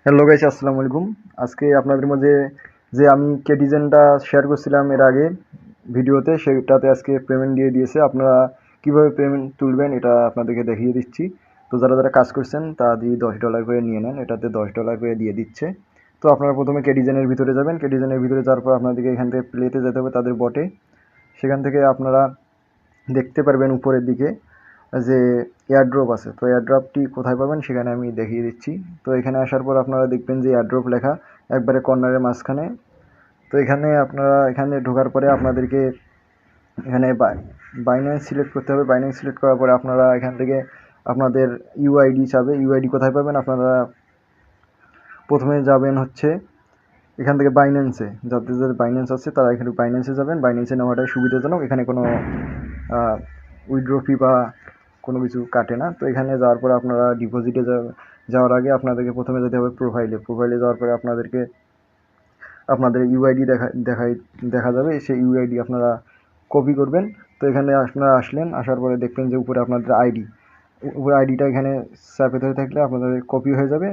Hello guys, আসসালামু আলাইকুম। আজকে আপনাদের মাঝে যে আমি কেটিজেনটা শেয়ার করছিলাম এর আগে ভিডিওতে, সেটাতে আজকে পেমেন্ট দিয়ে দিয়েছে। আপনারা কিভাবে পেমেন্ট তুলবেন এটা আপনাদেরকে দেখিয়ে দিচ্ছি। তো যারা যারা কাজ করছেন তা দিয়ে $10 করে নিয়ে নেন, এটাতে $10 করে দিয়ে দিচ্ছে। তো আপনারা প্রথমে কেটিজেনের ভিতরে যাবেন, কেটিজেনের ভিতরে যাওয়ার পর আপনাদেরকে এখান থেকে প্লেতে যেতে হবে তাদের বটে। সেখান থেকে আপনারা দেখতে পারবেন উপরের দিকে যে এয়ারড্রপ আছে। তো এয়ারড্রপটি কোথায় পাবেন সেখানে আমি দেখিয়ে দিচ্ছি। তো এখানে আসার পর আপনারা দেখবেন যে এয়ারড্রপ লেখা একবারে কর্নারের মাঝখানে। তো এখানে আপনারা এখানে ঢোকার পরে আপনাদেরকে এখানে বাইন্যান্স সিলেক্ট করতে হবে। বাইন্যান্স সিলেক্ট করার পরে আপনারা এখান থেকে আপনাদের ইউআইডি চাবে। ইউআইডি কোথায় পাবেন? আপনারা প্রথমে যাবেন হচ্ছে এখান থেকে বাইন্যান্সে, যাদের বাইন্যান্স আছে তারা এখানে বাইন্যান্সে যাবেন। বাইন্যান্সে নেওয়াটাই সুবিধাজনক, এখানে কোনো উইথড্র ফি বা কোনো কিছু কাটে না। তো এখানে যাওয়ার পরে আপনারা ডিপোজিটে যাওয়ার আগে আপনাদেরকে প্রথমে যেতে হবে প্রোফাইলে যাওয়ার পরে আপনাদেরকে আপনাদের ইউআইডি দেখা যাবে। সেই ইউআইডি আপনারা কপি করবেন। তো এখানে আপনারা আসার পরে দেখবেন যে উপরে আপনাদের উপরে আইডিটা এখানে চাপে ধরে থাকলে আপনাদের কপি হয়ে যাবে।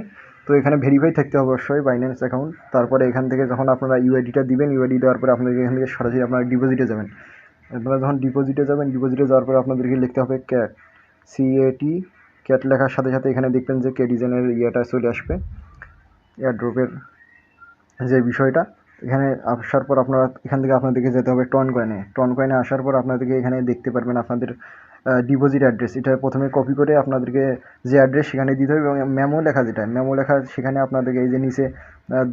তো এখানে ভেরিফাই থাকতে হবে অবশ্যই বাইন্যান্স অ্যাকাউন্ট। তারপরে এখান থেকে যখন আপনারা ইউআইডিটা দিবেন, ইউআইডি দেওয়ার পরে আপনাদেরকে এখান থেকে সরাসরি আপনারা ডিপোজিটে যাবেন। আপনারা যখন ডিপোজিটে যাবেন, ডিপোজিটে যাওয়ার পরে আপনাদেরকে লিখতে হবে ক্যাট, সিএটি। ক্যাট লেখার সাথে সাথে এখানে দেখবেন যে কেটিজেনের ইয়েটা চলে আসবে, এয়ারড্রপের যে বিষয়টা। এখানে আসার পর আপনারা এখান থেকে আপনাদেরকে যেতে হবে টন কয়েনে আসার পর আপনাদেরকে এখানে দেখতে পারবেন আপনাদের ডিপোজিট অ্যাড্রেস। এটা প্রথমে কপি করে আপনাদেরকে যে অ্যাড্রেস সেখানে দিতে হবে, এবং মেমো লেখা সেখানে আপনাদেরকে এই যে নিচে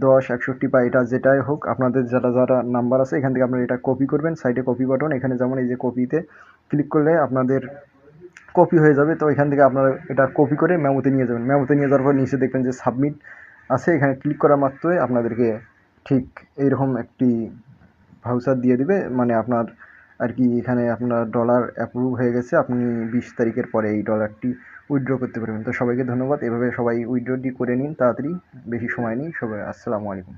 10 61 বা এটা যেটাই হোক আপনাদের যারা যারা নাম্বার আছে এখান থেকে আপনারা এটা কপি করবেন। সাইডে কপি বাটন, এখানে যেমন এই যে কপিতে ক্লিক করলে আপনাদের কপি হয়ে যাবে। তো এখান থেকে আপনারা এটা কপি করে মেমোতে নিয়ে যাবেন। মেমোতে নিয়ে যাওয়ার পর নিচে দেখবেন যে সাবমিট আছে, এখানে ক্লিক করা মাত্রই আপনাদেরকে ঠিক এইরকম একটি ভাউচার দিয়ে দিবে, মানে আপনার আর কি এখানে আপনার ডলার অ্যাপ্রুভ হয়ে গেছে, আপনি 20 তারিখের পরে এই ডলারটি উইথড্র করতে পারবেন। তো সবাইকে ধন্যবাদ, এভাবে সবাই উইথড্রটি করে নিন তাড়াতাড়ি, বেশি সময় নেই। সবাই আসসালামু আলাইকুম।